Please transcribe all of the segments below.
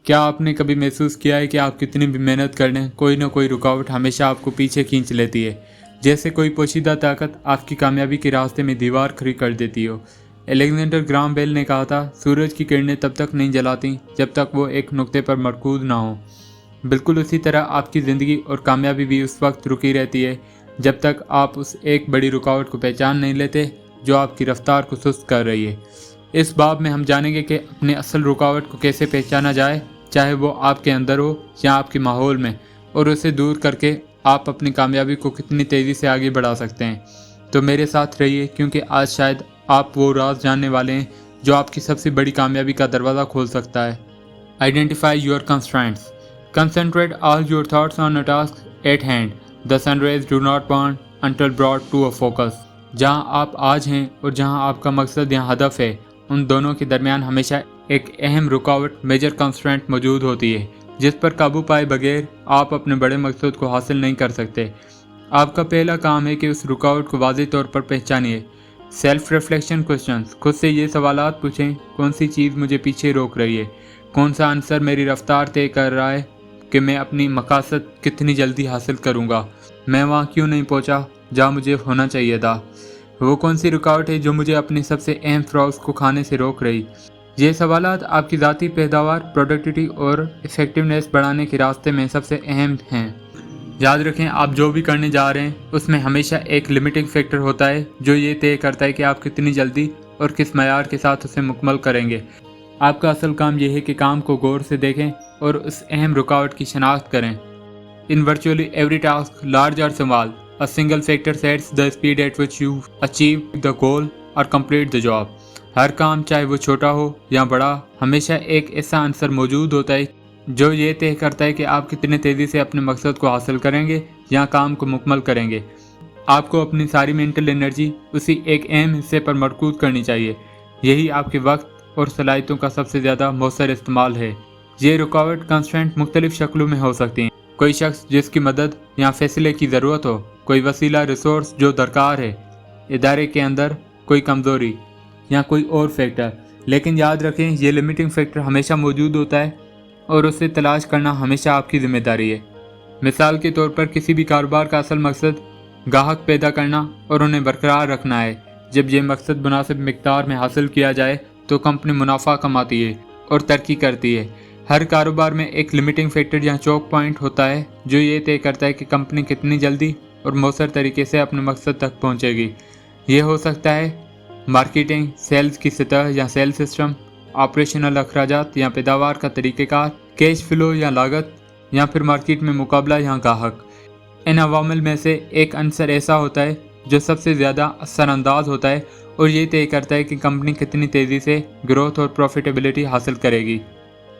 کیا آپ نے کبھی محسوس کیا ہے کہ آپ کتنی بھی محنت کر لیں کوئی نہ کوئی رکاوٹ ہمیشہ آپ کو پیچھے کھینچ لیتی ہے، جیسے کوئی پوشیدہ طاقت آپ کی کامیابی کے راستے میں دیوار کھڑی کر دیتی ہو۔ الیگزینڈر گرام بیل نے کہا تھا، سورج کی کرنیں تب تک نہیں جلاتی جب تک وہ ایک نقطے پر مرکوز نہ ہو۔ بالکل اسی طرح آپ کی زندگی اور کامیابی بھی اس وقت رکی رہتی ہے جب تک آپ اس ایک بڑی رکاوٹ کو پہچان نہیں لیتے جو آپ کی رفتار کو سست کر رہی ہے۔ اس باب میں ہم جانیں گے کہ اپنے اصل رکاوٹ کو کیسے پہچانا جائے، چاہے وہ آپ کے اندر ہو یا آپ کے ماحول میں، اور اسے دور کر کے آپ اپنی کامیابی کو کتنی تیزی سے آگے بڑھا سکتے ہیں۔ تو میرے ساتھ رہیے، کیونکہ آج شاید آپ وہ راز جاننے والے ہیں جو آپ کی سب سے بڑی کامیابی کا دروازہ کھول سکتا ہے۔ Identify your constraints. Concentrate all your thoughts on a task at hand. The sun rays do not burn until brought to a focus. جہاں آپ آج ہیں اور جہاں آپ کا مقصد یا ہدف ہے، ان دونوں کے درمیان ہمیشہ ایک اہم رکاوٹ میجر کنسٹرینٹ موجود ہوتی ہے جس پر قابو پائے بغیر آپ اپنے بڑے مقصد کو حاصل نہیں کر سکتے۔ آپ کا پہلا کام ہے کہ اس رکاوٹ کو واضح طور پر پہچانیے۔ سیلف ریفلیکشن کوسچنز، خود سے یہ سوالات پوچھیں، کون سی چیز مجھے پیچھے روک رہی ہے؟ کون سا عنصر میری رفتار طے کر رہا ہے کہ میں اپنی مقاصد کتنی جلدی حاصل کروں گا؟ میں وہاں کیوں نہیں پہنچا جہاں مجھے ہونا چاہیے تھا؟ وہ کون سی رکاوٹ ہے جو مجھے اپنے سب سے اہم فروغ کو کھانے سے روک رہی؟ یہ سوالات آپ کی ذاتی پیداوار، پروڈکٹیوٹی اور ایفیکٹونیس بڑھانے کے راستے میں سب سے اہم ہیں۔ یاد رکھیں، آپ جو بھی کرنے جا رہے ہیں اس میں ہمیشہ ایک لمیٹنگ فیکٹر ہوتا ہے جو یہ طے کرتا ہے کہ آپ کتنی جلدی اور کس معیار کے ساتھ اسے مکمل کریں گے۔ آپ کا اصل کام یہ ہے کہ کام کو غور سے دیکھیں اور اس اہم رکاوٹ کی شناخت کریں۔ In virtually every task, large or small, a single factor sets the speed at which you achieve the goal or complete the job. ہر کام چاہے وہ چھوٹا ہو یا بڑا، ہمیشہ ایک ایسا عنصر موجود ہوتا ہے جو یہ طے کرتا ہے کہ آپ کتنے تیزی سے اپنے مقصد کو حاصل کریں گے یا کام کو مکمل کریں گے۔ آپ کو اپنی ساری مینٹل انرجی اسی ایک اہم حصے پر مرکوز کرنی چاہیے۔ یہی آپ کے وقت اور صلاحیتوں کا سب سے زیادہ مؤثر استعمال ہے۔ یہ رکاوٹ کنسٹرینٹ مختلف شکلوں میں ہو سکتی ہیں۔ کوئی شخص جس کی مدد یا فیصلے کی ضرورت ہو، کوئی وسیلہ ریسورس جو درکار ہے، ادارے کے اندر کوئی کمزوری یا کوئی اور فیکٹر۔ لیکن یاد رکھیں، یہ لمیٹنگ فیکٹر ہمیشہ موجود ہوتا ہے اور اسے تلاش کرنا ہمیشہ آپ کی ذمہ داری ہے۔ مثال کے طور پر کسی بھی کاروبار کا اصل مقصد گاہک پیدا کرنا اور انہیں برقرار رکھنا ہے۔ جب یہ مقصد مناسب مقدار میں حاصل کیا جائے تو کمپنی منافع کماتی ہے اور ترقی کرتی ہے۔ ہر کاروبار میں ایک لمیٹنگ فیکٹر یا چوک پوائنٹ ہوتا ہے جو یہ طے کرتا ہے کہ کمپنی کتنی جلدی اور مؤثر طریقے سے اپنے مقصد تک پہنچے گی۔ یہ ہو سکتا ہے مارکیٹنگ، سیلز کی سطح یا سیل سسٹم، آپریشنل اخراجات یا پیداوار کا طریقہ کار، کیش فلو یا لاگت، یا پھر مارکیٹ میں مقابلہ یا گاہک۔ ان عوامل میں سے ایک عنصر ایسا ہوتا ہے جو سب سے زیادہ اثر انداز ہوتا ہے اور یہ طے کرتا ہے کہ کمپنی کتنی تیزی سے گروتھ اور پروفیٹیبلٹی حاصل کرے گی۔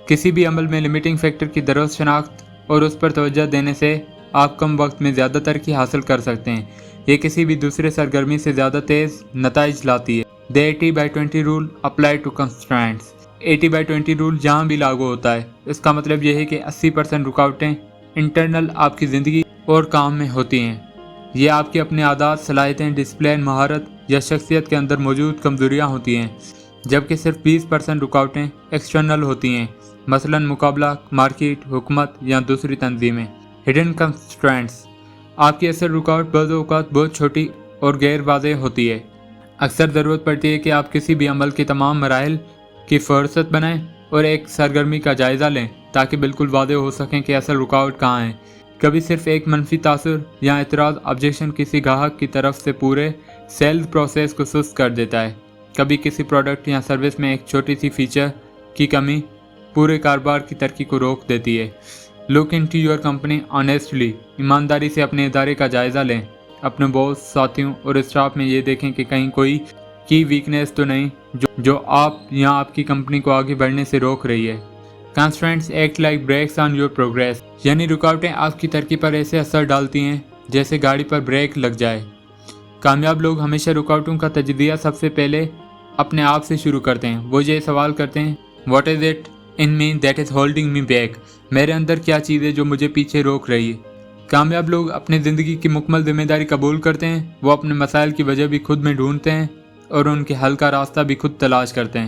کسی بھی عمل میں لمیٹنگ فیکٹر کی درست شناخت اور اس پر توجہ دینے سے آپ کم وقت میں زیادہ ترقی حاصل کر سکتے ہیں۔ یہ کسی بھی دوسرے سرگرمی سے زیادہ تیز نتائج لاتی ہے۔ The 80/20 rule apply to constraints. 80/20 role جہاں بھی لاگو ہوتا ہے، اس کا مطلب یہ ہے کہ 80% رکاوٹیں انٹرنل آپ کی زندگی اور کام میں ہوتی ہیں۔ یہ آپ کے اپنے عادات، صلاحیتیں، ڈسپلن، مہارت یا شخصیت کے اندر موجود کمزوریاں ہوتی ہیں، جبکہ صرف 20% رکاوٹیں ایکسٹرنل ہوتی ہیں، مثلا مقابلہ، مارکیٹ، حکومت یا دوسری تنظیمیں۔ ہڈن کنسٹرینٹس، آپ کی اصل رکاوٹ بعض اوقات بہت چھوٹی اور غیر واضح ہوتی ہے۔ اکثر ضرورت پڑتی ہے کہ آپ کسی بھی عمل کے تمام مراحل کی فہرست بنائیں اور ایک سرگرمی کا جائزہ لیں تاکہ بالکل واضح ہو سکیں کہ اصل رکاوٹ کہاں ہے۔ کبھی صرف ایک منفی تاثر یا اعتراض آبجیکشن کسی گاہک کی طرف سے پورے سیلز پروسیس کو سست کر دیتا ہے۔ کبھی کسی پروڈکٹ یا سروس میں ایک چھوٹی سی فیچر کی کمی پورے کاروبار کی ترقی کو روک دیتی ہے۔ Look into your company honestly, ایمانداری سے اپنے ادارے کا جائزہ لیں۔ اپنے باس، ساتھیوں اور اسٹاف میں یہ دیکھیں کہ کہیں کوئی کی ویکنیس تو نہیں جو آپ یا آپ کی کمپنی کو آگے بڑھنے سے روک رہی ہے۔ Constraints act like brakes on your progress, یعنی رکاوٹیں آپ کی ترقی پر ایسے اثر ڈالتی ہیں جیسے گاڑی پر بریک لگ جائے۔ کامیاب لوگ ہمیشہ رکاوٹوں کا تجزیہ سب سے پہلے اپنے آپ سے شروع کرتے ہیں۔ وہ یہ سوال کرتے ہیں، what is it in me that is holding me back, میرے اندر کیا چیز ہے جو مجھے پیچھے روک رہی ہے۔ کامیاب لوگ اپنی زندگی کی مکمل ذمہ داری قبول کرتے ہیں۔ وہ اپنے مسائل کی وجہ بھی خود میں ڈھونڈتے ہیں اور ان کے حل کا راستہ بھی خود تلاش کرتے ہیں۔